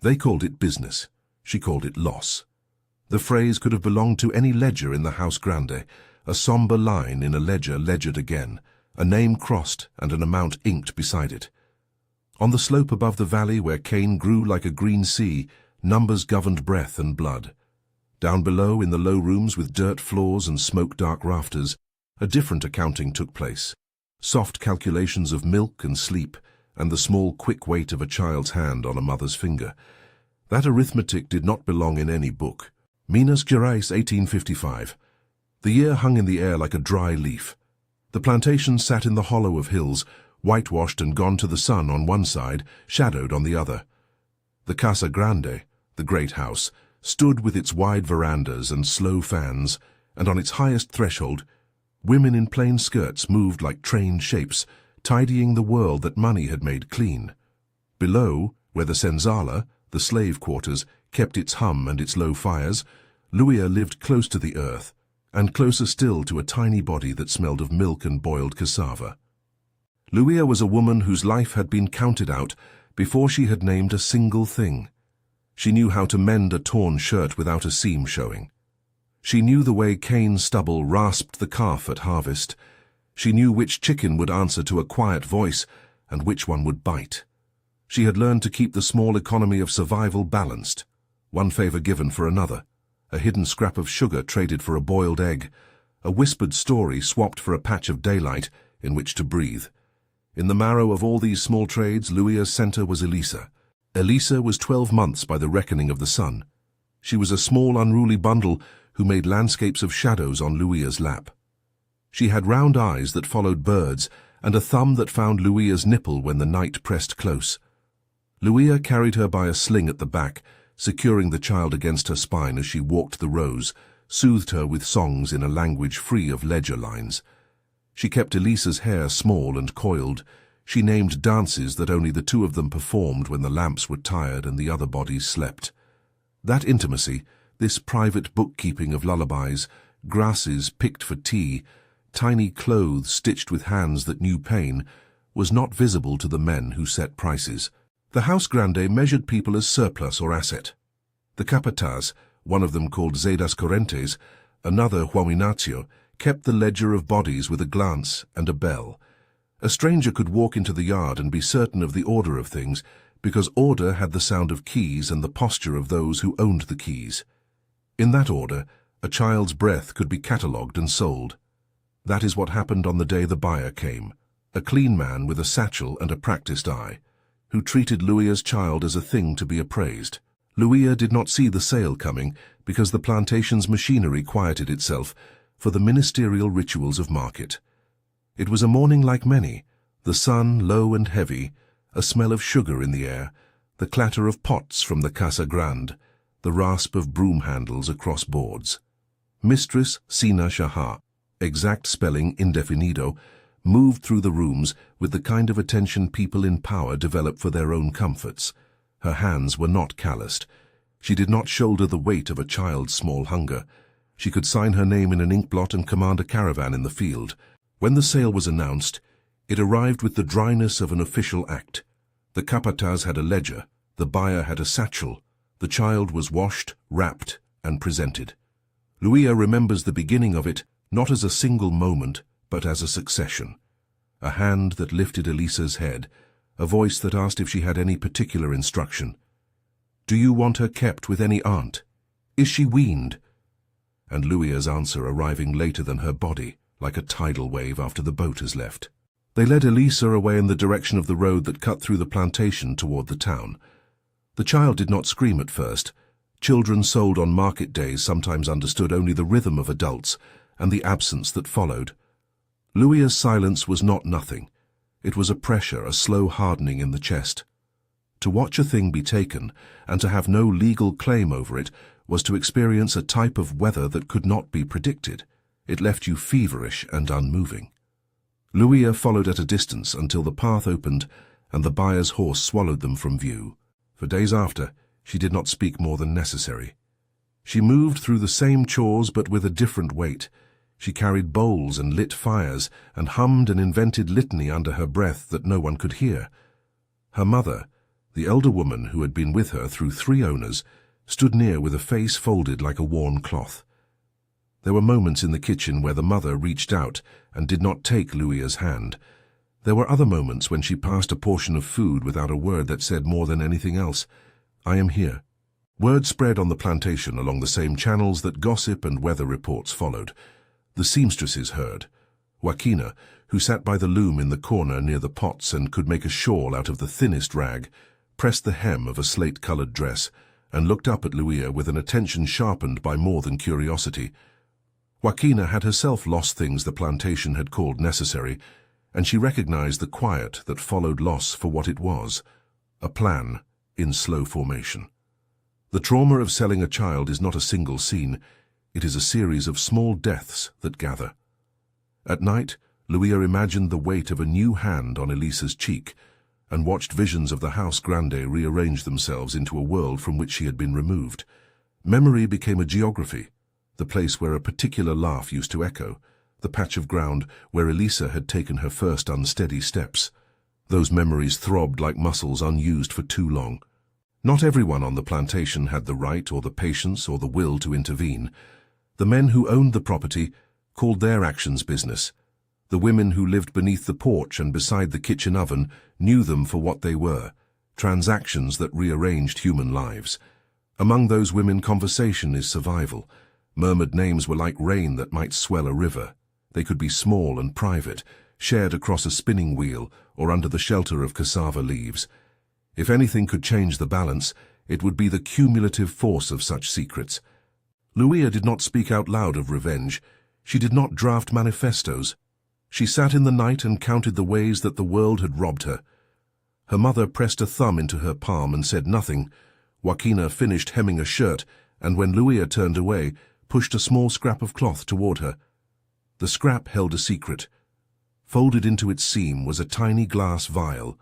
They called it business. She called it loss. The phrase could have belonged to any ledger in the House Grande, a somber line in a ledger ledgered again, a name crossed and an amount inked beside it. On the slope above the valley where cane grew like a green sea, numbers governed breath and blood. Down below, in the low rooms with dirt floors and smoke-dark rafters, a different accounting took place. Soft calculations of milk and sleep, and the small, quick weight of a child's hand on a mother's finger. That arithmetic did not belong in any book. Minas Gerais, 1855. The year hung in the air like a dry leaf. The plantation sat in the hollow of hills, whitewashed and gone to the sun on one side, shadowed on the other. The casa-grande, the great house, stood with its wide verandas and slow fans, and on its highest threshold, women in plain skirts moved like trained shapes, tidying the world that money had made clean. Below, where the senzala, the slave quarters, kept its hum and its low fires, Luia lived close to the earth, and closer still to a tiny body that smelled of milk and boiled cassava. Luia was a woman whose life had been counted out before she had named a single thing. She knew how to mend a torn shirt without a seam showing. She knew the way cane stubble rasped the calf at harvest. She knew which chicken would answer to a quiet voice and which one would bite. She had learned to keep the small economy of survival balanced, one favor given for another, a hidden scrap of sugar traded for a boiled egg, a whispered story swapped for a patch of daylight in which to breathe. In the marrow of all these small trades, Luia's center was Elisa. Elisa was 12 months by the reckoning of the sun. She was a small, unruly bundle who made landscapes of shadows on Luia's lap. She had round eyes that followed birds and a thumb that found Luia's nipple when the night pressed close. Luia carried her by a sling at the back, securing the child against her spine as she walked the rows, soothed her with songs in a language free of ledger lines. She kept Elisa's hair small and coiled. She named dances that only the two of them performed when the lamps were tired and the other bodies slept. That intimacy, this private bookkeeping of lullabies, grasses picked for tea, tiny clothes stitched with hands that knew pain, was not visible to the men who set prices. The House Grande measured people as surplus or asset. The capataz, one of them called Zedas Correntes, another Juaminatio, kept the ledger of bodies with a glance and a bell. A stranger could walk into the yard and be certain of the order of things, because order had the sound of keys and the posture of those who owned the keys. In that order, a child's breath could be catalogued and sold. That is what happened on the day the buyer came, a clean man with a satchel and a practiced eye, who treated Luia's child as a thing to be appraised. Luia did not see the sale coming because the plantation's machinery quieted itself for the ministerial rituals of market. It was a morning like many, the sun low and heavy, a smell of sugar in the air, the clatter of pots from the casa grande, the rasp of broom handles across boards. Mistress Sinhá, exact spelling indefinido, moved through the rooms with the kind of attention people in power develop for their own comforts. Her hands were not calloused. She did not shoulder the weight of a child's small hunger. She could sign her name in an inkblot and command a caravan in the field. When the sale was announced, it arrived with the dryness of an official act. The capataz had a ledger, the buyer had a satchel, the child was washed, wrapped, and presented. Luia remembers the beginning of it not as a single moment, but as a succession. A hand that lifted Elisa's head, a voice that asked if she had any particular instruction. "Do you want her kept with any aunt? Is she weaned?" And Luia's answer arriving later than her body, like a tidal wave after the boat has left. They led Elisa away in the direction of the road that cut through the plantation toward the town. The child did not scream at first. Children sold on market days sometimes understood only the rhythm of adults and the absence that followed. Luia's silence was not nothing. It was a pressure, a slow hardening in the chest. To watch a thing be taken and to have no legal claim over it was to experience a type of weather that could not be predicted. It left you feverish and unmoving. Luia followed at a distance until the path opened and the buyer's horse swallowed them from view. For days after, she did not speak more than necessary. She moved through the same chores but with a different weight. She carried bowls and lit fires and hummed an invented litany under her breath that no one could hear. Her mother, The elder woman, who had been with her through 3 owners, stood near with a face folded like a worn cloth. There were moments in the kitchen where the mother reached out and did not take Luia's hand. There were other moments when she passed a portion of food without a word that said more than anything else, "I am here." Word spread on the plantation along the same channels that gossip and weather reports followed. The seamstresses heard. Joaquina, who sat by the loom in the corner near the pots and could make a shawl out of the thinnest rag, pressed the hem of a slate-colored dress and looked up at Luia with an attention sharpened by more than curiosity. Joaquina had herself lost things the plantation had called necessary, and she recognized the quiet that followed loss for what it was, a plan in slow formation. The trauma of selling a child is not a single scene, it is a series of small deaths that gather. At night, Luia imagined the weight of a new hand on Elisa's cheek and watched visions of the house grande rearrange themselves into a world from which she had been removed. Memory became a geography, the place where a particular laugh used to echo, the patch of ground where Elisa had taken her first unsteady steps. Those memories throbbed like muscles unused for too long. Not everyone on the plantation had the right or the patience or the will to intervene. The men who owned the property called their actions business. The women who lived beneath the porch and beside the kitchen oven knew them for what they were, transactions that rearranged human lives. Among those women, conversation is survival. Murmured names were like rain that might swell a river. They could be small and private, shared across a spinning wheel or under the shelter of cassava leaves. If anything could change the balance, it would be the cumulative force of such secrets. Luia did not speak out loud of revenge. She did not draft manifestos. She sat in the night and counted the ways that the world had robbed her. Her mother pressed a thumb into her palm and said nothing. Joaquina finished hemming a shirt, and when Luia turned away, pushed a small scrap of cloth toward her. The scrap held a secret. Folded into its seam was a tiny glass vial,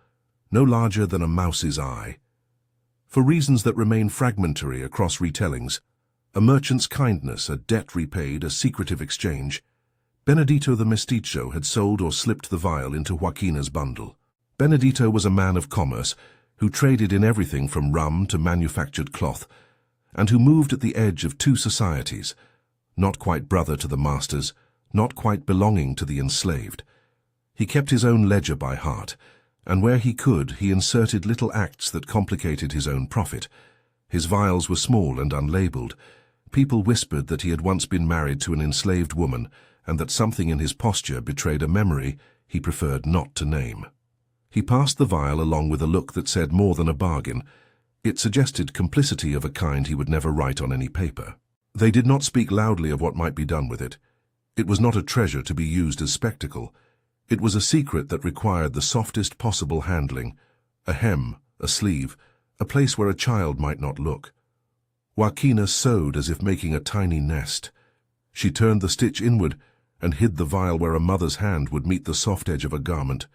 no larger than a mouse's eye. For reasons that remain fragmentary across retellings, a merchant's kindness, a debt repaid, a secretive exchange, Benedito the Mestizo had sold or slipped the vial into Joaquina's bundle. Benedito was a man of commerce who traded in everything from rum to manufactured cloth, and who moved at the edge of 2 societies, not quite brother to the masters, not quite belonging to the enslaved. He kept his own ledger by heart, and where he could, he inserted little acts that complicated his own profit. His vials were small and unlabeled. People whispered that he had once been married to an enslaved woman, and that something in his posture betrayed a memory he preferred not to name. He passed the vial along with a look that said more than a bargain. It suggested complicity of a kind he would never write on any paper. They did not speak loudly of what might be done with it. It was not a treasure to be used as spectacle. It was a secret that required the softest possible handling, a hem, a sleeve, a place where a child might not look. Joaquina sewed as if making a tiny nest. She turned the stitch inward and hid the vial where a mother's hand would meet the soft edge of a garment.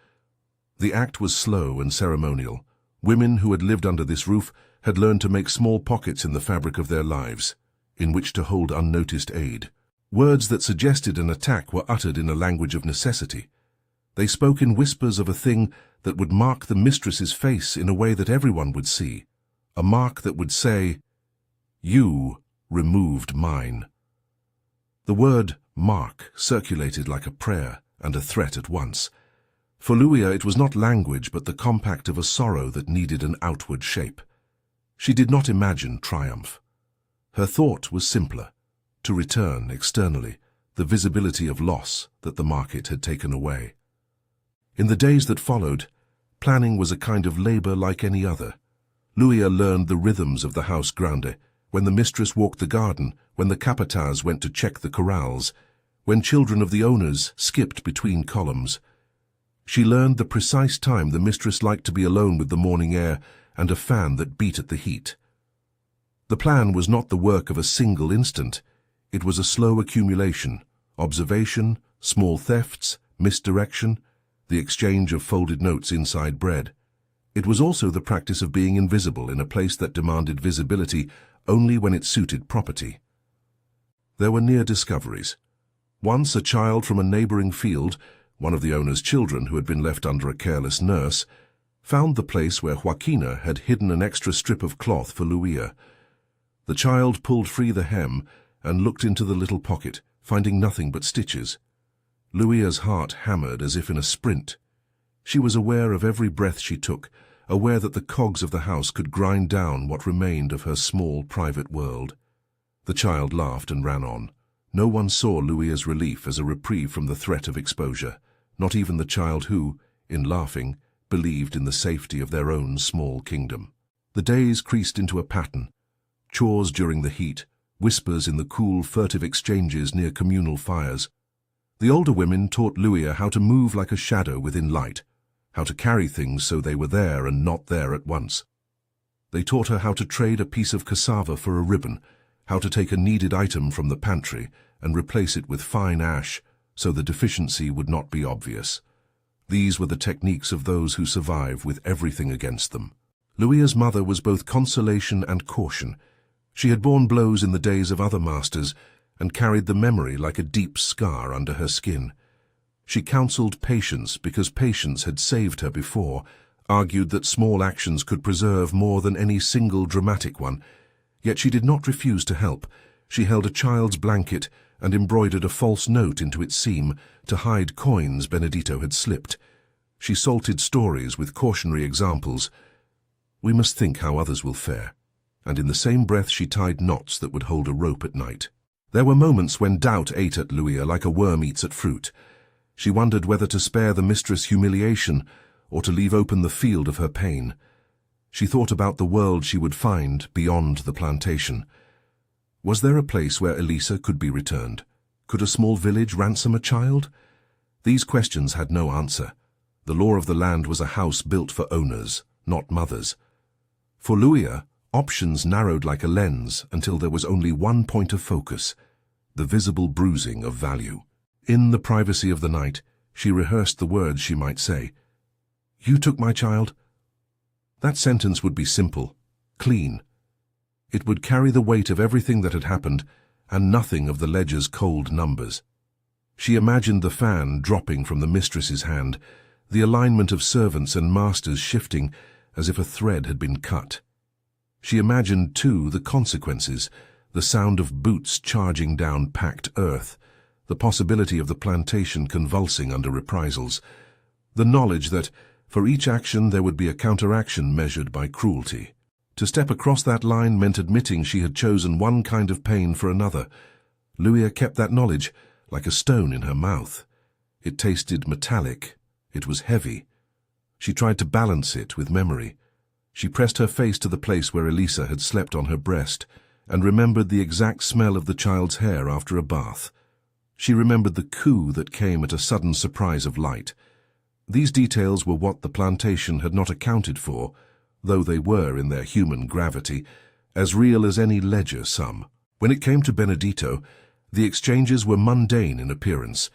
The act was slow and ceremonial. Women who had lived under this roof had learned to make small pockets in the fabric of their lives, in which to hold unnoticed aid. Words that suggested an attack were uttered in a language of necessity. They spoke in whispers of a thing that would mark the mistress's face in a way that everyone would see, a mark that would say, "You removed mine." The word mark circulated like a prayer and a threat at once. For Luia it was not language but the compact of a sorrow that needed an outward shape. She did not imagine triumph. Her thought was simpler, to return externally the visibility of loss that the market had taken away. In the days that followed, planning was a kind of labor like any other. Luia learned the rhythms of the house grande, when the mistress walked the garden, when the capataz went to check the corrals, when children of the owners skipped between columns. She learned the precise time the mistress liked to be alone with the morning air and a fan that beat at the heat. The plan was not the work of a single instant. It was a slow accumulation, observation, small thefts, misdirection, the exchange of folded notes inside bread. It was also the practice of being invisible in a place that demanded visibility only when it suited property. There were near discoveries. Once a child from a neighboring field, one of the owner's children who had been left under a careless nurse, found the place where Joaquina had hidden an extra strip of cloth for Luia. The child pulled free the hem and looked into the little pocket, finding nothing but stitches. Luia's heart hammered as if in a sprint. She was aware of every breath she took, aware that the cogs of the house could grind down what remained of her small private world. The child laughed and ran on. No one saw Luia's relief as a reprieve from the threat of exposure, not even the child who, in laughing, believed in the safety of their own small kingdom. The days creased into a pattern. Chores during the heat, whispers in the cool, furtive exchanges near communal fires. The older women taught Luia how to move like a shadow within light, how to carry things so they were there and not there at once. They taught her how to trade a piece of cassava for a ribbon, how to take a needed item from the pantry and replace it with fine ash so the deficiency would not be obvious. These were the techniques of those who survive with everything against them. Luia's mother was both consolation and caution. She had borne blows in the days of other masters and carried the memory like a deep scar under her skin. She counseled patience because patience had saved her before, argued that small actions could preserve more than any single dramatic one. Yet she did not refuse to help. She held a child's blanket and embroidered a false note into its seam to hide coins Benedito had slipped. She salted stories with cautionary examples. We must think how others will fare. And in the same breath she tied knots that would hold a rope at night. There were moments when doubt ate at Luia like a worm eats at fruit. She wondered whether to spare the mistress humiliation or to leave open the field of her pain. She thought about the world she would find beyond the plantation. Was there a place where Elisa could be returned? Could a small village ransom a child? These questions had no answer. The law of the land was a house built for owners, not mothers. For Luia, options narrowed like a lens until there was only one point of focus, the visible bruising of value. In the privacy of the night, she rehearsed the words she might say. "You took my child?" That sentence would be simple, clean. It would carry the weight of everything that had happened and nothing of the ledger's cold numbers. She imagined the fan dropping from the mistress's hand, the alignment of servants and masters shifting as if a thread had been cut. She imagined, too, the consequences, the sound of boots charging down packed earth, the possibility of the plantation convulsing under reprisals, the knowledge that, for each action there would be a counteraction measured by cruelty. To step across that line meant admitting she had chosen one kind of pain for another. Luia kept that knowledge like a stone in her mouth. It tasted metallic. It was heavy. She tried to balance it with memory. She pressed her face to the place where Elisa had slept on her breast and remembered the exact smell of the child's hair after a bath. She remembered the coo that came at a sudden surprise of light. These details were what the plantation had not accounted for, though they were, in their human gravity, as real as any ledger sum. When it came to Benedito, the exchanges were mundane in appearance.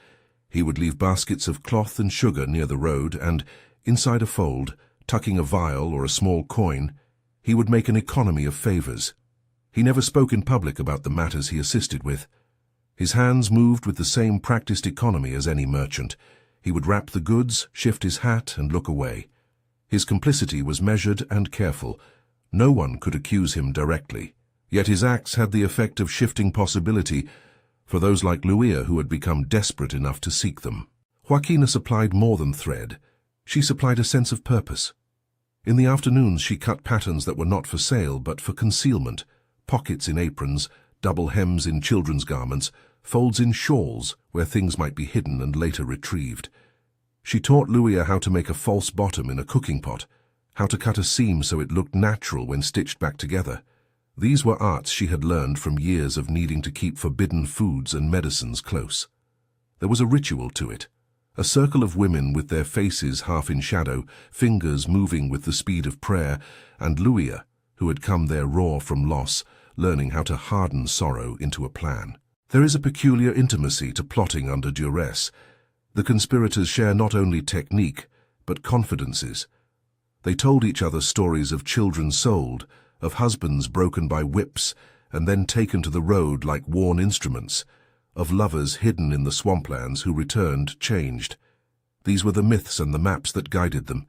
He would leave baskets of cloth and sugar near the road and, inside a fold, tucking a vial or a small coin, he would make an economy of favors. He never spoke in public about the matters he assisted with. His hands moved with the same practiced economy as any merchant. He would wrap the goods, shift his hat, and look away. His complicity was measured and careful. No one could accuse him directly. Yet his acts had the effect of shifting possibility for those like Luia who had become desperate enough to seek them. Joaquina supplied more than thread. She supplied a sense of purpose. In the afternoons she cut patterns that were not for sale but for concealment, pockets in aprons, double hems in children's garments, folds in shawls where things might be hidden and later retrieved. She taught Luia how to make a false bottom in a cooking pot, how to cut a seam so it looked natural when stitched back together. These were arts she had learned from years of needing to keep forbidden foods and medicines close. There was a ritual to it. A circle of women with their faces half in shadow, fingers moving with the speed of prayer, and Luia, who had come there raw from loss, learning how to harden sorrow into a plan. There is a peculiar intimacy to plotting under duress. The conspirators share not only technique, but confidences. They told each other stories of children sold, of husbands broken by whips and then taken to the road like worn instruments, of lovers hidden in the swamplands who returned changed. These were the myths and the maps that guided them.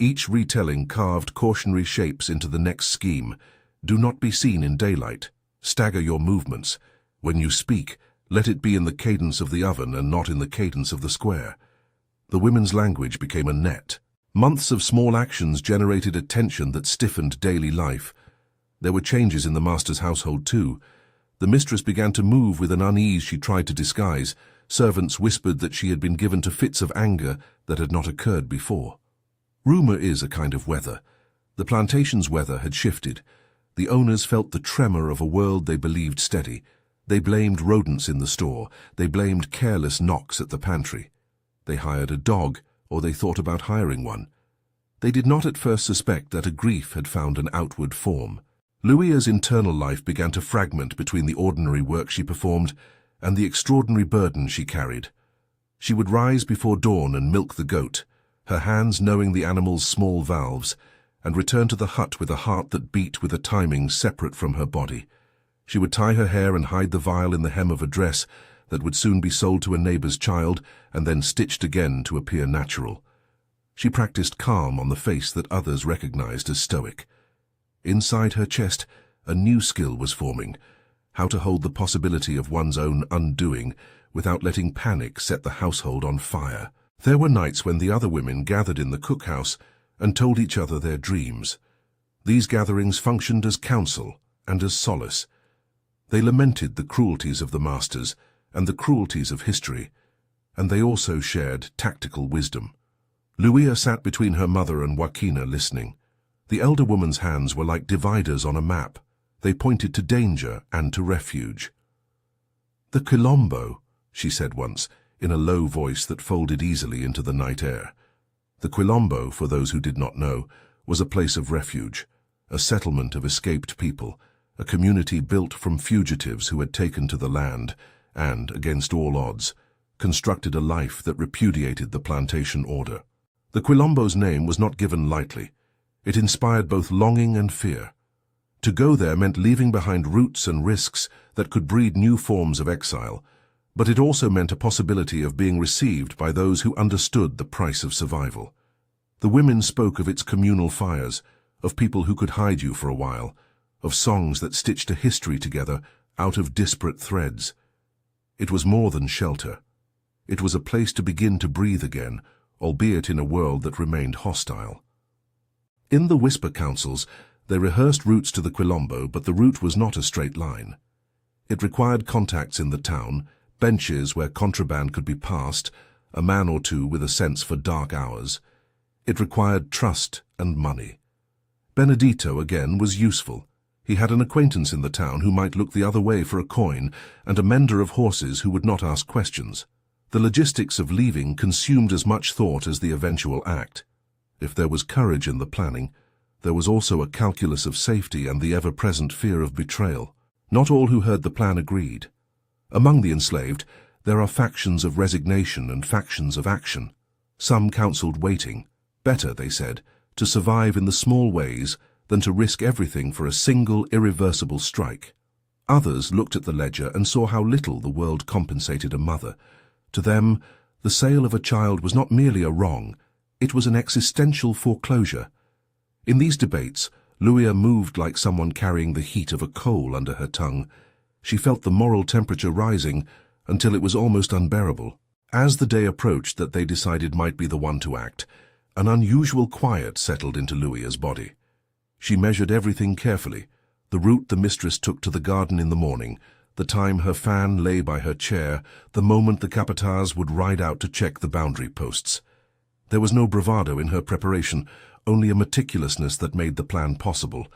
Each retelling carved cautionary shapes into the next scheme. Do not be seen in daylight. Stagger your movements. When you speak, let it be in the cadence of the oven and not in the cadence of the square. The women's language became a net. Months of small actions generated a tension that stiffened daily life. There were changes in the master's household too. The mistress began to move with an unease she tried to disguise. Servants whispered that she had been given to fits of anger that had not occurred before. Rumor is a kind of weather. The plantation's weather had shifted. The owners felt the tremor of a world they believed steady. They blamed rodents in the store. They blamed careless knocks at the pantry. They hired a dog, or they thought about hiring one. They did not at first suspect that a grief had found an outward form. Louisa's internal life began to fragment between the ordinary work she performed and the extraordinary burden she carried. She would rise before dawn and milk the goat, her hands knowing the animal's small valves, and return to the hut with a heart that beat with a timing separate from her body. She would tie her hair and hide the vial in the hem of a dress that would soon be sold to a neighbor's child and then stitched again to appear natural. She practiced calm on the face that others recognized as stoic. Inside her chest, a new skill was forming, how to hold the possibility of one's own undoing without letting panic set the household on fire. There were nights when the other women gathered in the cookhouse and told each other their dreams. These gatherings functioned as counsel and as solace. They lamented the cruelties of the masters and the cruelties of history, and they also shared tactical wisdom. Louisa sat between her mother and Joaquina listening. The elder woman's hands were like dividers on a map. They pointed to danger and to refuge. "The Quilombo," she said once, in a low voice that folded easily into the night air. The Quilombo, for those who did not know, was a place of refuge, a settlement of escaped people, a community built from fugitives who had taken to the land and, against all odds, constructed a life that repudiated the plantation order. The Quilombo's name was not given lightly. It inspired both longing and fear. To go there meant leaving behind roots and risks that could breed new forms of exile, but it also meant a possibility of being received by those who understood the price of survival. The women spoke of its communal fires, of people who could hide you for a while, of songs that stitched a history together out of disparate threads. It was more than shelter. It was a place to begin to breathe again, albeit in a world that remained hostile. In the whisper councils, they rehearsed routes to the Quilombo, but the route was not a straight line. It required contacts in the town, benches where contraband could be passed, a man or two with a sense for dark hours. It required trust and money. Benedito, again, was useful. He had an acquaintance in the town who might look the other way for a coin, and a mender of horses who would not ask questions. The logistics of leaving consumed as much thought as the eventual act. If there was courage in the planning, there was also a calculus of safety and the ever-present fear of betrayal. Not all who heard the plan agreed. Among the enslaved, there are factions of resignation and factions of action. Some counseled waiting. Better, they said, to survive in the small ways than to risk everything for a single, irreversible strike. Others looked at the ledger and saw how little the world compensated a mother. To them, the sale of a child was not merely a wrong, it was an existential foreclosure. In these debates, Louisa moved like someone carrying the heat of a coal under her tongue. She felt the moral temperature rising until it was almost unbearable. As the day approached that they decided might be the one to act, an unusual quiet settled into Louisa's body. She measured everything carefully, the route the mistress took to the garden in the morning, the time her fan lay by her chair, the moment the capataz would ride out to check the boundary posts. There was no bravado in her preparation, only a meticulousness that made the plan possible.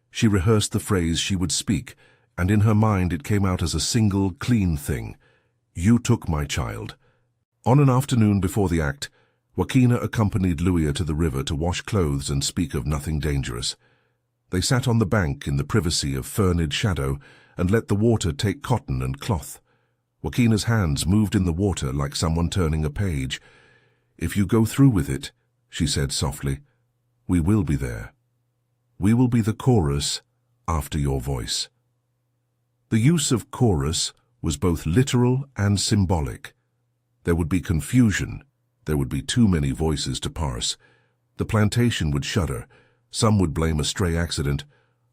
She rehearsed the phrase she would speak, and in her mind it came out as a single, clean thing. "You took my child." On an afternoon before the act, Joaquina accompanied Louisa to the river to wash clothes and speak of nothing dangerous. They sat on the bank in the privacy of ferned shadow and let the water take cotton and cloth. Joaquina's hands moved in the water like someone turning a page. "If you go through with it," she said softly, "we will be there. We will be the chorus after your voice." The use of chorus was both literal and symbolic. There would be confusion. There would be too many voices to parse. The plantation would shudder. Some would blame a stray accident.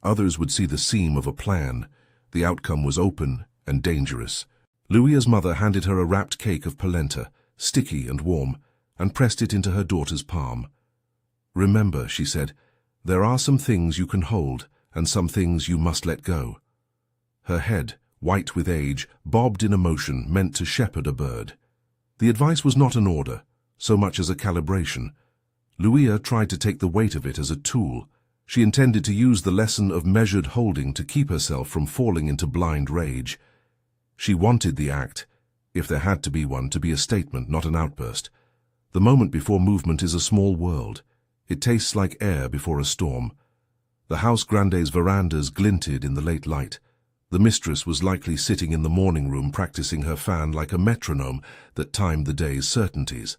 Others would see the seam of a plan. The outcome was open and dangerous. Luia's mother handed her a wrapped cake of polenta, sticky and warm, and pressed it into her daughter's palm. "Remember," she said, "there are some things you can hold and some things you must let go." Her head, white with age, bobbed in a motion meant to shepherd a bird. The advice was not an order, so much as a calibration. Luia tried to take the weight of it as a tool. She intended to use the lesson of measured holding to keep herself from falling into blind rage. She wanted the act, if there had to be one, to be a statement, not an outburst. The moment before movement is a small world. It tastes like air before a storm. The house grande's verandas glinted in the late light. The mistress was likely sitting in the morning room practicing her fan like a metronome that timed the day's certainties.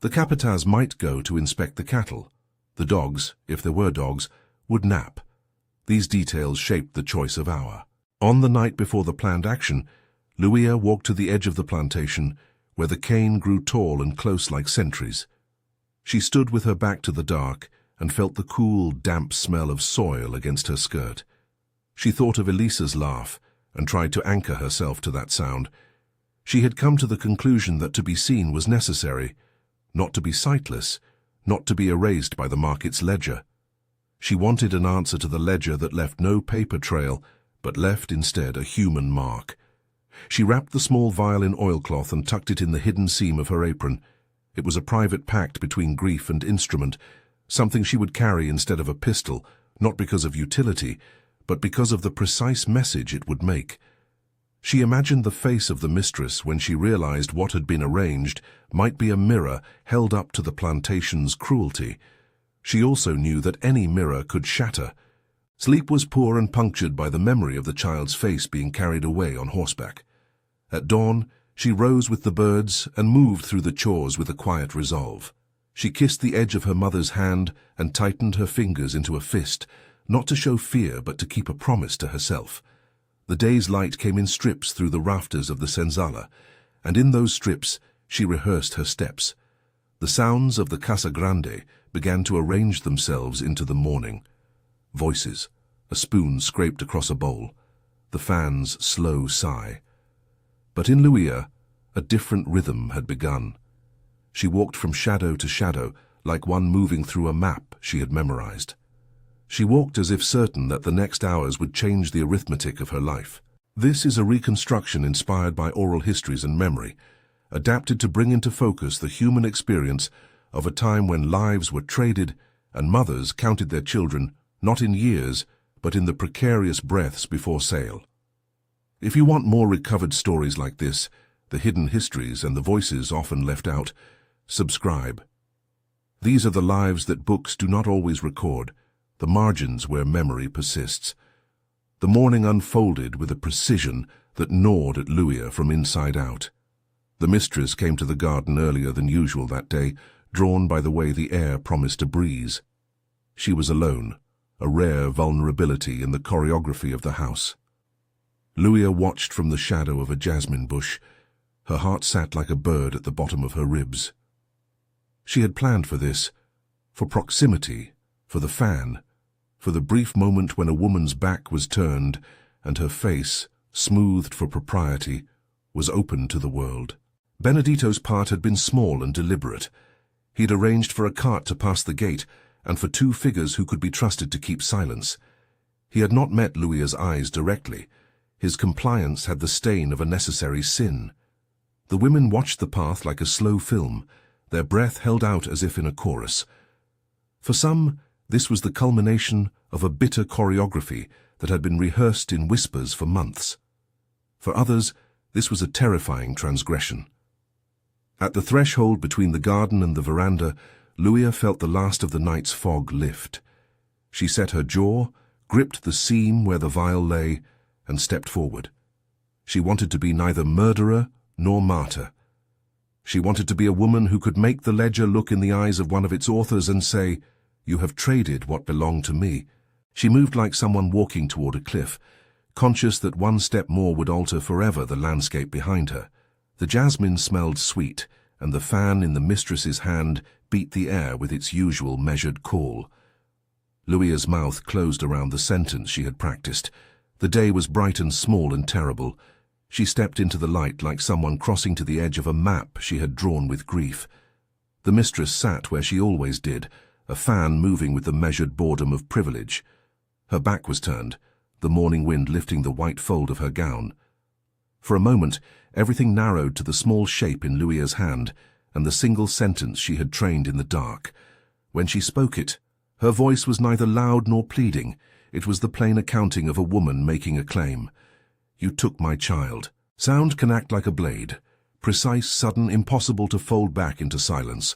The capataz might go to inspect the cattle. The dogs, if there were dogs, would nap. These details shaped the choice of hour. On the night before the planned action, Luia walked to the edge of the plantation, where the cane grew tall and close like sentries. She stood with her back to the dark and felt the cool, damp smell of soil against her skirt. She thought of Elisa's laugh and tried to anchor herself to that sound. She had come to the conclusion that to be seen was necessary, not to be sightless, not to be erased by the market's ledger. She wanted an answer to the ledger that left no paper trail, but left instead a human mark. She wrapped the small vial in oilcloth and tucked it in the hidden seam of her apron. It was a private pact between grief and instrument, something she would carry instead of a pistol, not because of utility, but because of the precise message it would make. She imagined the face of the mistress when she realized what had been arranged might be a mirror held up to the plantation's cruelty. She also knew that any mirror could shatter. Sleep was poor and punctured by the memory of the child's face being carried away on horseback. At dawn, she rose with the birds and moved through the chores with a quiet resolve. She kissed the edge of her mother's hand and tightened her fingers into a fist, not to show fear but to keep a promise to herself. The day's light came in strips through the rafters of the senzala, and in those strips she rehearsed her steps. The sounds of the casa-grande began to arrange themselves into the morning. Voices, a spoon scraped across a bowl, the fan's slow sigh. But in Luia, a different rhythm had begun. She walked from shadow to shadow, like one moving through a map she had memorized. She walked as if certain that the next hours would change the arithmetic of her life. This is a reconstruction inspired by oral histories and memory, adapted to bring into focus the human experience of a time when lives were traded and mothers counted their children not in years, but in the precarious breaths before sale. If you want more recovered stories like this, the hidden histories and the voices often left out, subscribe. These are the lives that books do not always record, the margins where memory persists. The morning unfolded with a precision that gnawed at Luia from inside out. The mistress came to the garden earlier than usual that day, drawn by the way the air promised a breeze. She was alone, a rare vulnerability in the choreography of the house. Luia watched from the shadow of a jasmine bush. Her heart sat like a bird at the bottom of her ribs. She had planned for this, for proximity, for the fan, for the brief moment when a woman's back was turned and her face, smoothed for propriety, was open to the world. Benedito's part had been small and deliberate. He'd arranged for a cart to pass the gate and for two figures who could be trusted to keep silence. He had not met Luia's eyes directly. His compliance had the stain of a necessary sin. The women watched the path like a slow film, their breath held out as if in a chorus. For some, this was the culmination of a bitter choreography that had been rehearsed in whispers for months. For others, this was a terrifying transgression. At the threshold between the garden and the veranda, Luia felt the last of the night's fog lift. She set her jaw, gripped the seam where the vial lay, and stepped forward. She wanted to be neither murderer nor martyr. She wanted to be a woman who could make the ledger look in the eyes of one of its authors and say, "You have traded what belonged to me." She moved like someone walking toward a cliff, conscious that one step more would alter forever the landscape behind her. The jasmine smelled sweet, and the fan in the mistress's hand beat the air with its usual measured call. Louisa's mouth closed around the sentence she had practiced. The day was bright and small and terrible. She stepped into the light like someone crossing to the edge of a map she had drawn with grief. The mistress sat where she always did, a fan moving with the measured boredom of privilege. Her back was turned, the morning wind lifting the white fold of her gown. For a moment, everything narrowed to the small shape in Louisa's hand and the single sentence she had trained in the dark. When she spoke it, her voice was neither loud nor pleading. It was the plain accounting of a woman making a claim. "You took my child." Sound can act like a blade. Precise, sudden, impossible to fold back into silence.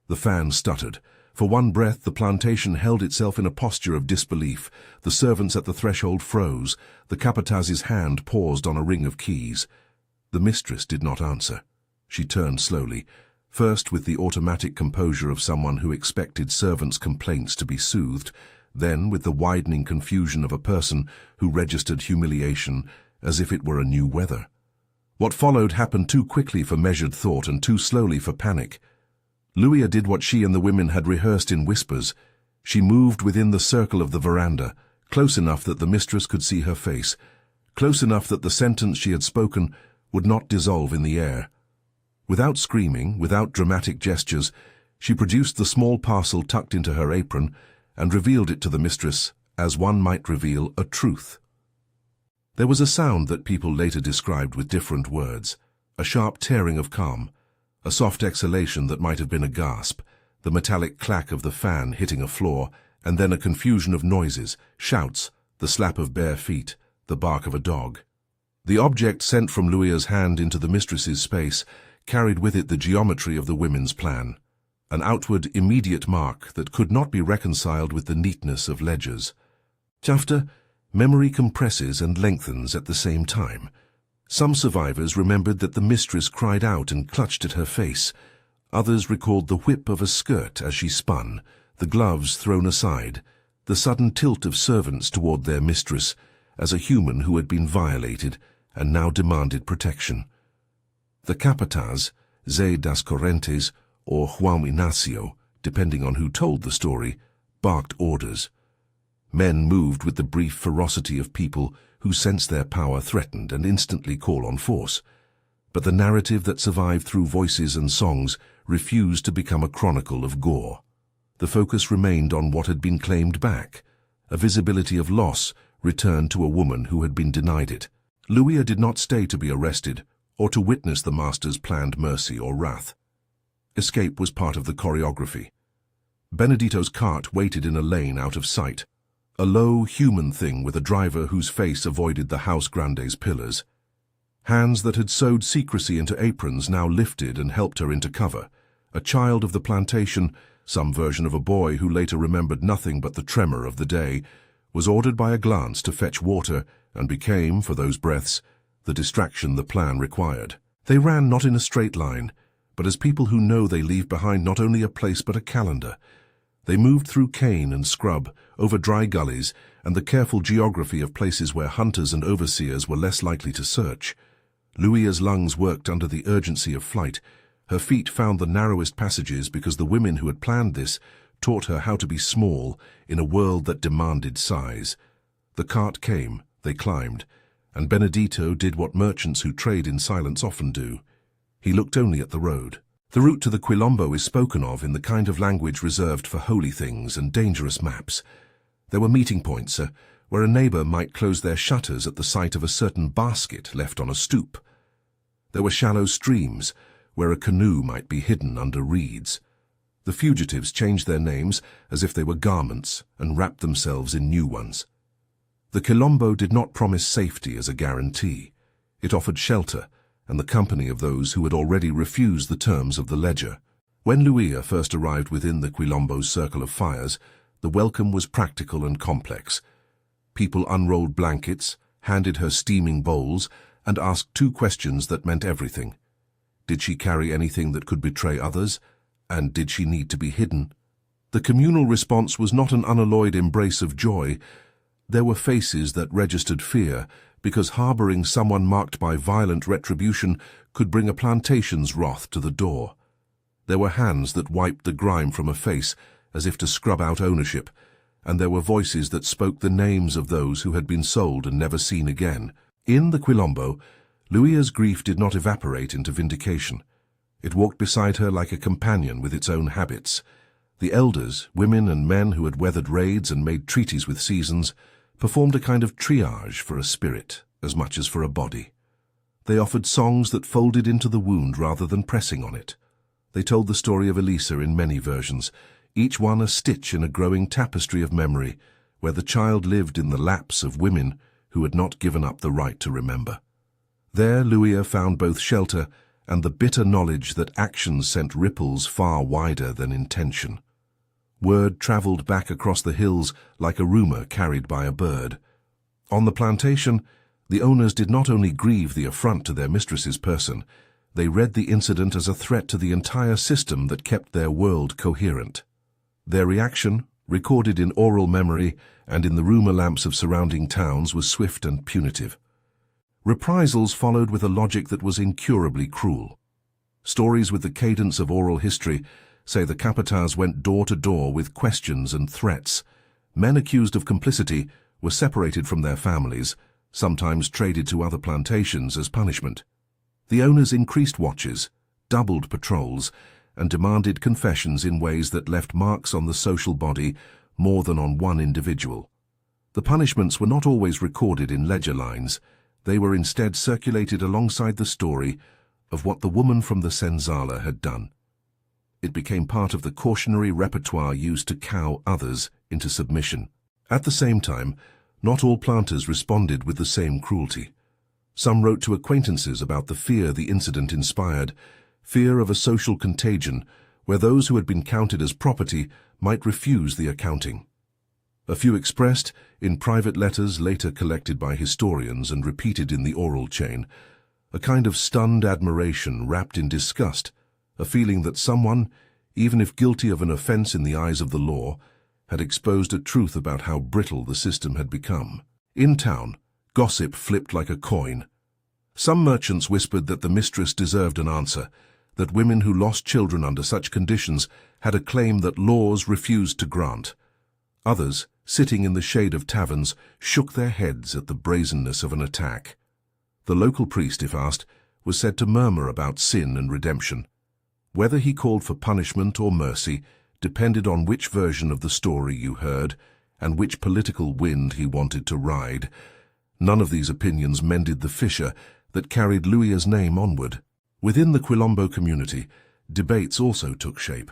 The fan stuttered. For one breath, the plantation held itself in a posture of disbelief. The servants at the threshold froze. The capataz's hand paused on a ring of keys. The mistress did not answer. She turned slowly, first with the automatic composure of someone who expected servants' complaints to be soothed, then with the widening confusion of a person who registered humiliation as if it were a new weather. What followed happened too quickly for measured thought and too slowly for panic. Louisa did what she and the women had rehearsed in whispers. She moved within the circle of the veranda, close enough that the mistress could see her face, close enough that the sentence she had spoken would not dissolve in the air. Without screaming, without dramatic gestures, she produced the small parcel tucked into her apron and revealed it to the mistress as one might reveal a truth. There was a sound that people later described with different words, a sharp tearing of calm, a soft exhalation that might have been a gasp, the metallic clack of the fan hitting a floor, and then a confusion of noises, shouts, the slap of bare feet, the bark of a dog. The object sent from Louisa's hand into the mistress's space carried with it the geometry of the women's plan, an outward, immediate mark that could not be reconciled with the neatness of ledgers. After, memory compresses and lengthens at the same time. Some survivors remembered that the mistress cried out and clutched at her face. Others recalled the whip of a skirt as she spun, the gloves thrown aside, the sudden tilt of servants toward their mistress as a human who had been violated and now demanded protection. The capataz, Zé das Correntes, or Juan Ignacio, depending on who told the story, barked orders. Men moved with the brief ferocity of people who sense their power threatened and instantly call on force. But the narrative that survived through voices and songs refused to become a chronicle of gore. The focus remained on what had been claimed back, a visibility of loss returned to a woman who had been denied it. Louisa did not stay to be arrested or to witness the master's planned mercy or wrath. Escape was part of the choreography. Benedito's cart waited in a lane out of sight, a low, human thing with a driver whose face avoided the house grande's pillars. Hands that had sewed secrecy into aprons now lifted and helped her into cover. A child of the plantation, some version of a boy who later remembered nothing but the tremor of the day, was ordered by a glance to fetch water and became, for those breaths, the distraction the plan required. They ran not in a straight line, but as people who know they leave behind not only a place but a calendar. They moved through cane and scrub, over dry gullies, and the careful geography of places where hunters and overseers were less likely to search. Louisa's lungs worked under the urgency of flight. Her feet found the narrowest passages because the women who had planned this taught her how to be small in a world that demanded size. The cart came, they climbed, and Benedito did what merchants who trade in silence often do. He looked only at the road. The route to the Quilombo is spoken of in the kind of language reserved for holy things and dangerous maps. There were meeting points where a neighbor might close their shutters at the sight of a certain basket left on a stoop. There were shallow streams where a canoe might be hidden under reeds. The fugitives changed their names as if they were garments and wrapped themselves in new ones. The Quilombo did not promise safety as a guarantee. It offered shelter and the company of those who had already refused the terms of the ledger. When Louisa first arrived within the Quilombo's circle of fires, the welcome was practical and complex. People unrolled blankets, handed her steaming bowls, and asked two questions that meant everything. Did she carry anything that could betray others? And did she need to be hidden? The communal response was not an unalloyed embrace of joy. There were faces that registered fear, because harboring someone marked by violent retribution could bring a plantation's wrath to the door. There were hands that wiped the grime from a face as if to scrub out ownership, and there were voices that spoke the names of those who had been sold and never seen again. In the Quilombo, Luia's grief did not evaporate into vindication. It walked beside her like a companion with its own habits. The elders, women and men who had weathered raids and made treaties with seasons, performed a kind of triage for a spirit as much as for a body. They offered songs that folded into the wound rather than pressing on it. They told the story of Elisa in many versions, each one a stitch in a growing tapestry of memory, where the child lived in the laps of women who had not given up the right to remember. There Luia found both shelter and the bitter knowledge that actions sent ripples far wider than intention. Word travelled back across the hills like a rumour carried by a bird. On the plantation, the owners did not only grieve the affront to their mistress's person, they read the incident as a threat to the entire system that kept their world coherent. Their reaction, recorded in oral memory and in the rumour lamps of surrounding towns, was swift and punitive. Reprisals followed with a logic that was incurably cruel. Stories with the cadence of oral history say the capataz went door to door with questions and threats. Men accused of complicity were separated from their families, sometimes traded to other plantations as punishment. The owners increased watches, doubled patrols, and demanded confessions in ways that left marks on the social body more than on one individual. The punishments were not always recorded in ledger lines. They were instead circulated alongside the story of what the woman from the senzala had done. It became part of the cautionary repertoire used to cow others into submission. At the same time, not all planters responded with the same cruelty. Some wrote to acquaintances about the fear the incident inspired, fear of a social contagion where those who had been counted as property might refuse the accounting. A few expressed, in private letters later collected by historians and repeated in the oral chain, a kind of stunned admiration wrapped in disgust, a feeling that someone, even if guilty of an offence in the eyes of the law, had exposed a truth about how brittle the system had become. In town, gossip flipped like a coin. Some merchants whispered that the mistress deserved an answer, that women who lost children under such conditions had a claim that laws refused to grant. Others, sitting in the shade of taverns, shook their heads at the brazenness of an attack. The local priest, if asked, was said to murmur about sin and redemption. Whether he called for punishment or mercy depended on which version of the story you heard and which political wind he wanted to ride. None of these opinions mended the fissure that carried Luia's name onward. Within the Quilombo community, debates also took shape.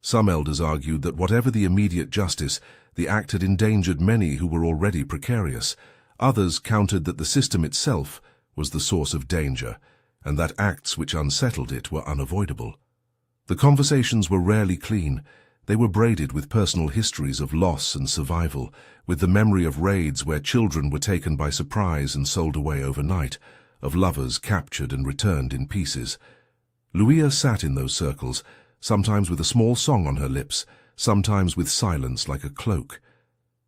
Some elders argued that whatever the immediate justice, the act had endangered many who were already precarious. Others countered that the system itself was the source of danger, and that acts which unsettled it were unavoidable. The conversations were rarely clean. They were braided with personal histories of loss and survival, with the memory of raids where children were taken by surprise and sold away overnight, of lovers captured and returned in pieces. Luia sat in those circles, sometimes with a small song on her lips, sometimes with silence like a cloak.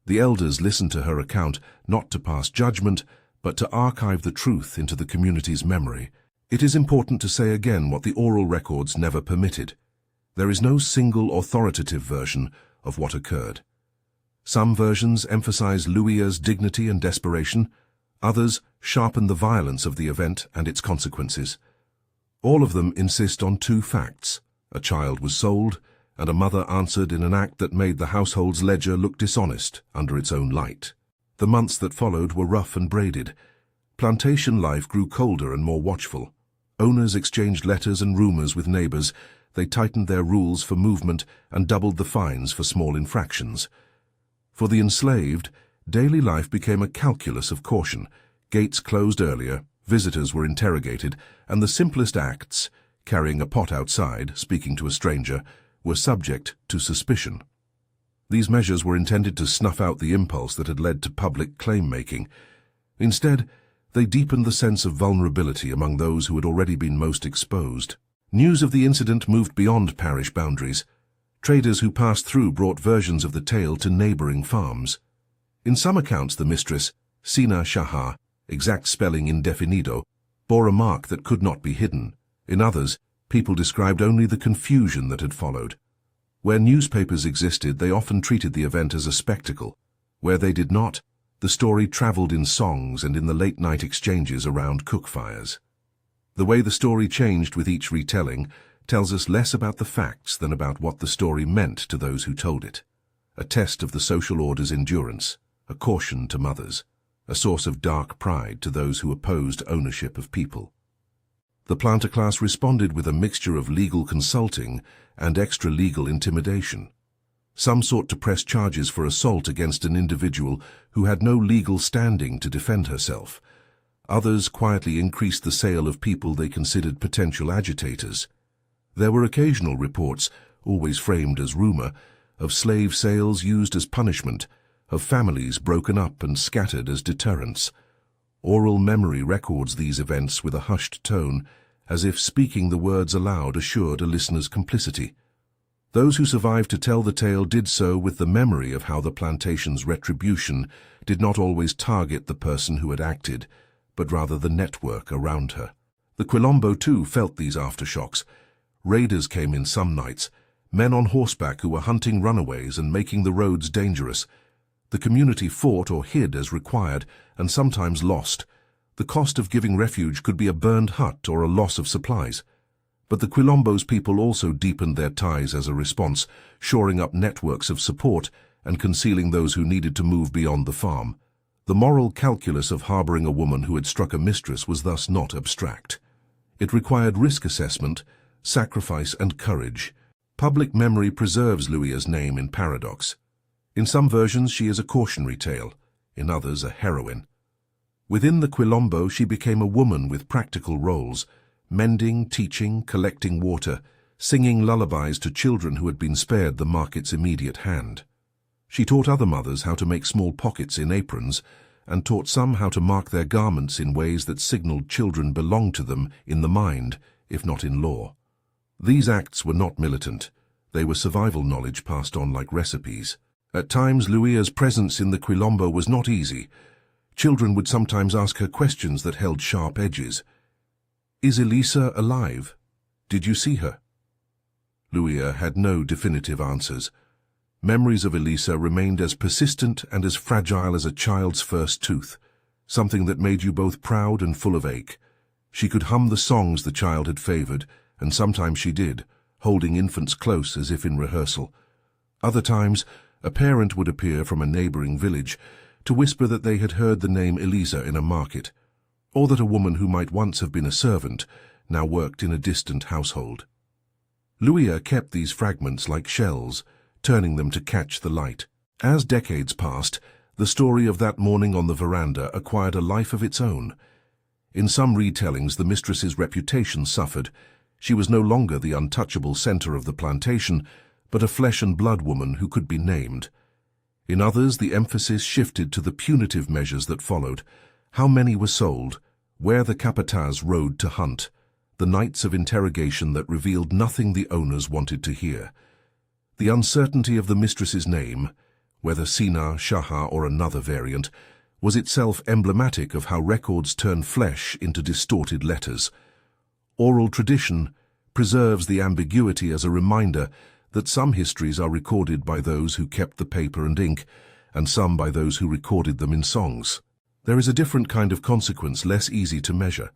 The elders listened to her account not to pass judgment, but to archive the truth into the community's memory. It is important to say again what the oral records never permitted. There is no single authoritative version of what occurred. Some versions emphasize Luia's dignity and desperation, others sharpen the violence of the event and its consequences. All of them insist on two facts: a child was sold, and a mother answered in an act that made the household's ledger look dishonest under its own light. The months that followed were rough and braided. Plantation life grew colder and more watchful. Owners exchanged letters and rumors with neighbors. They tightened their rules for movement and doubled the fines for small infractions. For the enslaved, daily life became a calculus of caution. Gates closed earlier, visitors were interrogated, and the simplest acts, carrying a pot outside, speaking to a stranger, were subject to suspicion. These measures were intended to snuff out the impulse that had led to public claim-making. Instead, they deepened the sense of vulnerability among those who had already been most exposed. News of the incident moved beyond parish boundaries. Traders who passed through brought versions of the tale to neighboring farms. In some accounts, the mistress, Sinhá, exact spelling indefinido, bore a mark that could not be hidden. In others, People described only the confusion that had followed. Where newspapers existed, they often treated the event as a spectacle. Where they did not, the story traveled in songs and in the late-night exchanges around cook fires. The way the story changed with each retelling tells us less about the facts than about what the story meant to those who told it. A test of the social order's endurance, a caution to mothers, a source of dark pride to those who opposed ownership of people. The planter class responded with a mixture of legal consulting and extra-legal intimidation. Some sought to press charges for assault against an individual who had no legal standing to defend herself. Others quietly increased the sale of people they considered potential agitators. There were occasional reports, always framed as rumor, of slave sales used as punishment, of families broken up and scattered as deterrents. Oral memory records these events with a hushed tone, as if speaking the words aloud assured a listener's complicity. Those who survived to tell the tale did so with the memory of how the plantation's retribution did not always target the person who had acted, but rather the network around her. The Quilombo, too, felt these aftershocks. Raiders came in some nights, men on horseback who were hunting runaways and making the roads dangerous. The community fought or hid as required, and sometimes lost. The cost of giving refuge could be a burned hut or a loss of supplies. But the Quilombo's people also deepened their ties as a response, shoring up networks of support and concealing those who needed to move beyond the farm. The moral calculus of harboring a woman who had struck a mistress was thus not abstract. It required risk assessment, sacrifice, and courage. Public memory preserves Luia's name in paradox. In some versions she is a cautionary tale, in others a heroine. Within the Quilombo she became a woman with practical roles, mending, teaching, collecting water, singing lullabies to children who had been spared the market's immediate hand. She taught other mothers how to make small pockets in aprons, and taught some how to mark their garments in ways that signaled children belonged to them in the mind, if not in law. These acts were not militant. They were survival knowledge passed on like recipes. At times, Luia's presence in the Quilombo was not easy. Children would sometimes ask her questions that held sharp edges. "Is Elisa alive? Did you see her?" Luia had no definitive answers. Memories of Elisa remained as persistent and as fragile as a child's first tooth, something that made you both proud and full of ache. She could hum the songs the child had favored, and sometimes she did, holding infants close as if in rehearsal. Other times, a parent would appear from a neighboring village to whisper that they had heard the name Elisa in a market, or that a woman who might once have been a servant now worked in a distant household. Luia kept these fragments like shells, turning them to catch the light. As decades passed, the story of that morning on the veranda acquired a life of its own. In some retellings, the mistress's reputation suffered. She was no longer the untouchable center of the plantation, but a flesh-and-blood woman who could be named. In others, the emphasis shifted to the punitive measures that followed: how many were sold, where the capataz rode to hunt, the nights of interrogation that revealed nothing the owners wanted to hear. The uncertainty of the mistress's name, whether Sinhá, Shaha, or another variant, was itself emblematic of how records turn flesh into distorted letters. Oral tradition preserves the ambiguity as a reminder that some histories are recorded by those who kept the paper and ink, and some by those who recorded them in songs. There is a different kind of consequence less easy to measure: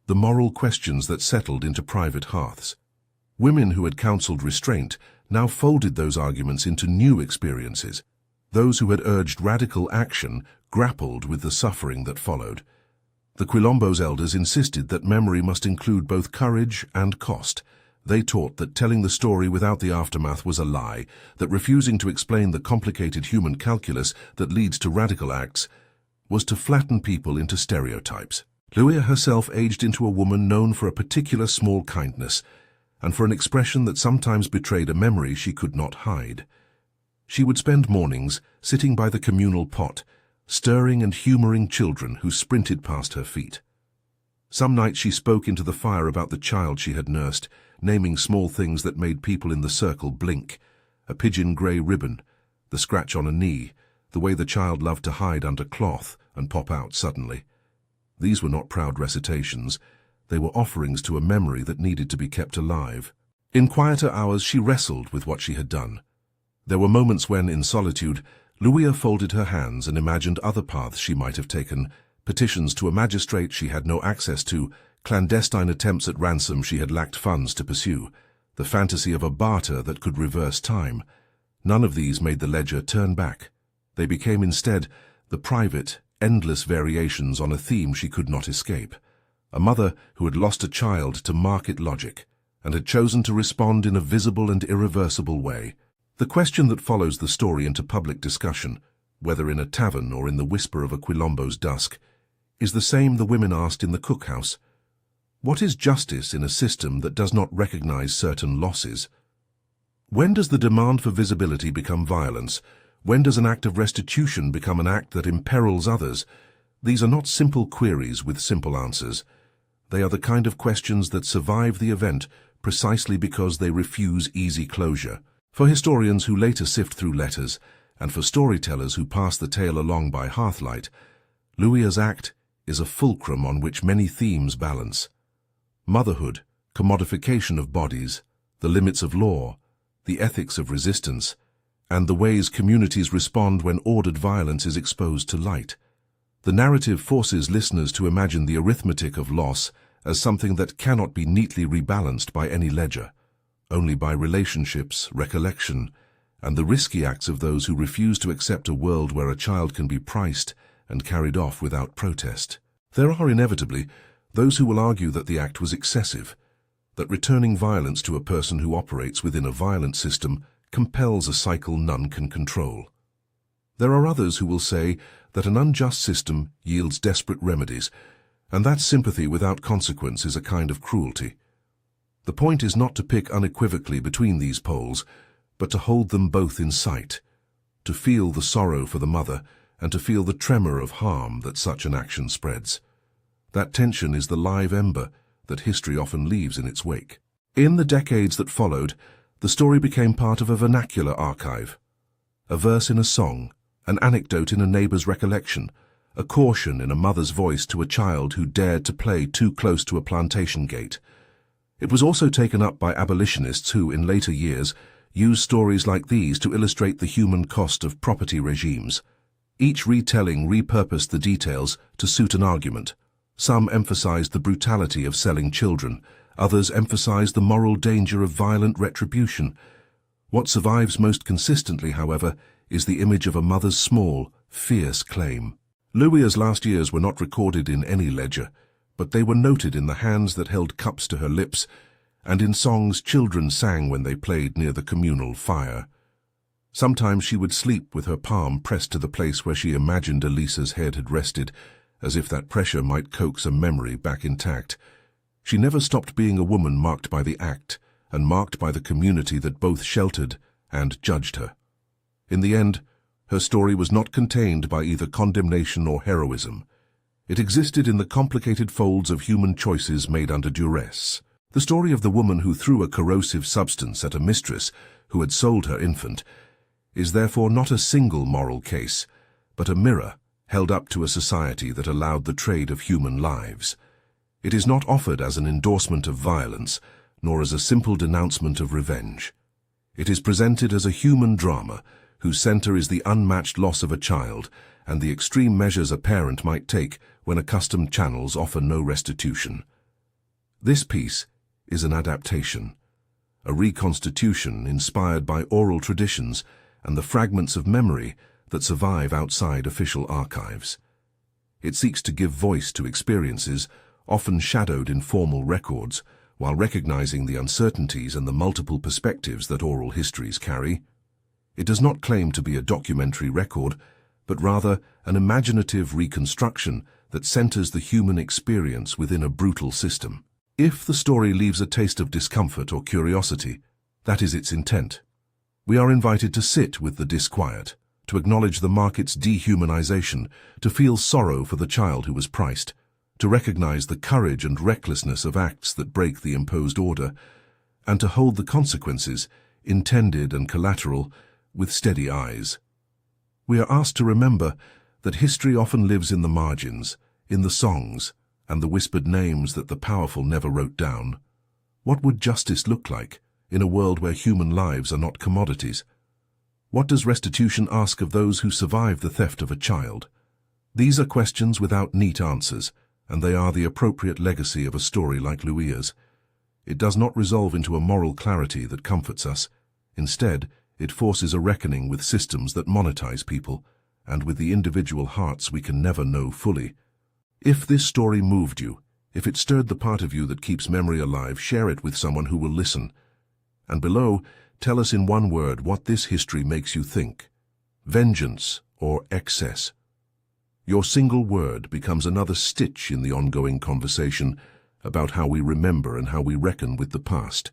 the moral questions that settled into private hearths. Women who had counseled restraint now folded those arguments into new experiences. Those who had urged radical action grappled with the suffering that followed. The Quilombo's elders insisted that memory must include both courage and cost. They taught that telling the story without the aftermath was a lie, that refusing to explain the complicated human calculus that leads to radical acts was to flatten people into stereotypes. Luia herself aged into a woman known for a particular small kindness, and for an expression that sometimes betrayed a memory she could not hide. She would spend mornings sitting by the communal pot, stirring and humoring children who sprinted past her feet. Some nights she spoke into the fire about the child she had nursed, naming small things that made people in the circle blink: a pigeon-grey ribbon, the scratch on a knee, the way the child loved to hide under cloth and pop out suddenly. These were not proud recitations. They were offerings to a memory that needed to be kept alive. In quieter hours, she wrestled with what she had done. There were moments when, in solitude, Louisa folded her hands and imagined other paths she might have taken, petitions to a magistrate she had no access to, clandestine attempts at ransom she had lacked funds to pursue, the fantasy of a barter that could reverse time. None of these made the ledger turn back. They became instead the private, endless variations on a theme she could not escape. A mother who had lost a child to market logic and had chosen to respond in a visible and irreversible way. The question that follows the story into public discussion, whether in a tavern or in the whisper of a Quilombo's dusk, is the same the women asked in the cookhouse. What is justice in a system that does not recognize certain losses? When does the demand for visibility become violence? When does an act of restitution become an act that imperils others? These are not simple queries with simple answers. They are the kind of questions that survive the event precisely because they refuse easy closure. For historians who later sift through letters, and for storytellers who pass the tale along by hearthlight, Louisa's act is a fulcrum on which many themes balance. Motherhood, commodification of bodies, the limits of law, the ethics of resistance, and the ways communities respond when ordered violence is exposed to light. The narrative forces listeners to imagine the arithmetic of loss as something that cannot be neatly rebalanced by any ledger, only by relationships, recollection, and the risky acts of those who refuse to accept a world where a child can be priced and carried off without protest. There are inevitably those who will argue that the act was excessive, that returning violence to a person who operates within a violent system compels a cycle none can control. There are others who will say that an unjust system yields desperate remedies, and that sympathy without consequence is a kind of cruelty. The point is not to pick unequivocally between these poles, but to hold them both in sight, to feel the sorrow for the mother and to feel the tremor of harm that such an action spreads. That tension is the live ember that history often leaves in its wake. In the decades that followed, the story became part of a vernacular archive. A verse in a song, an anecdote in a neighbor's recollection, a caution in a mother's voice to a child who dared to play too close to a plantation gate. It was also taken up by abolitionists who, in later years, used stories like these to illustrate the human cost of property regimes. Each retelling repurposed the details to suit an argument. Some emphasized the brutality of selling children, others emphasized the moral danger of violent retribution. What survives most consistently, however, is the image of a mother's small, fierce claim. Louisa's last years were not recorded in any ledger, but they were noted in the hands that held cups to her lips, and in songs children sang when they played near the communal fire. Sometimes she would sleep with her palm pressed to the place where she imagined Elisa's head had rested, as if that pressure might coax a memory back intact. She never stopped being a woman marked by the act, and marked by the community that both sheltered and judged her. In the end, her story was not contained by either condemnation or heroism. It existed in the complicated folds of human choices made under duress. The story of the woman who threw a corrosive substance at a mistress who had sold her infant is therefore not a single moral case, but a mirror held up to a society that allowed the trade of human lives. It is not offered as an endorsement of violence, nor as a simple denouncement of revenge. It is presented as a human drama whose center is the unmatched loss of a child and the extreme measures a parent might take when accustomed channels offer no restitution. This piece is an adaptation, a reconstitution inspired by oral traditions and the fragments of memory that survive outside official archives. It seeks to give voice to experiences often shadowed in formal records, while recognizing the uncertainties and the multiple perspectives that oral histories carry. It does not claim to be a documentary record, but rather an imaginative reconstruction that centers the human experience within a brutal system. If the story leaves a taste of discomfort or curiosity, that is its intent. We are invited to sit with the disquiet, to acknowledge the market's dehumanization, to feel sorrow for the child who was priced, to recognize the courage and recklessness of acts that break the imposed order, and to hold the consequences, intended and collateral, with steady eyes. We are asked to remember that history often lives in the margins, in the songs, and the whispered names that the powerful never wrote down. What would justice look like in a world where human lives are not commodities? What does restitution ask of those who survive the theft of a child? These are questions without neat answers, and they are the appropriate legacy of a story like Louisa's. It does not resolve into a moral clarity that comforts us. Instead, it forces a reckoning with systems that monetize people, and with the individual hearts we can never know fully. If this story moved you, if it stirred the part of you that keeps memory alive, share it with someone who will listen. And below, tell us in one word what this history makes you think. Vengeance or excess? Your single word becomes another stitch in the ongoing conversation about how we remember and how we reckon with the past.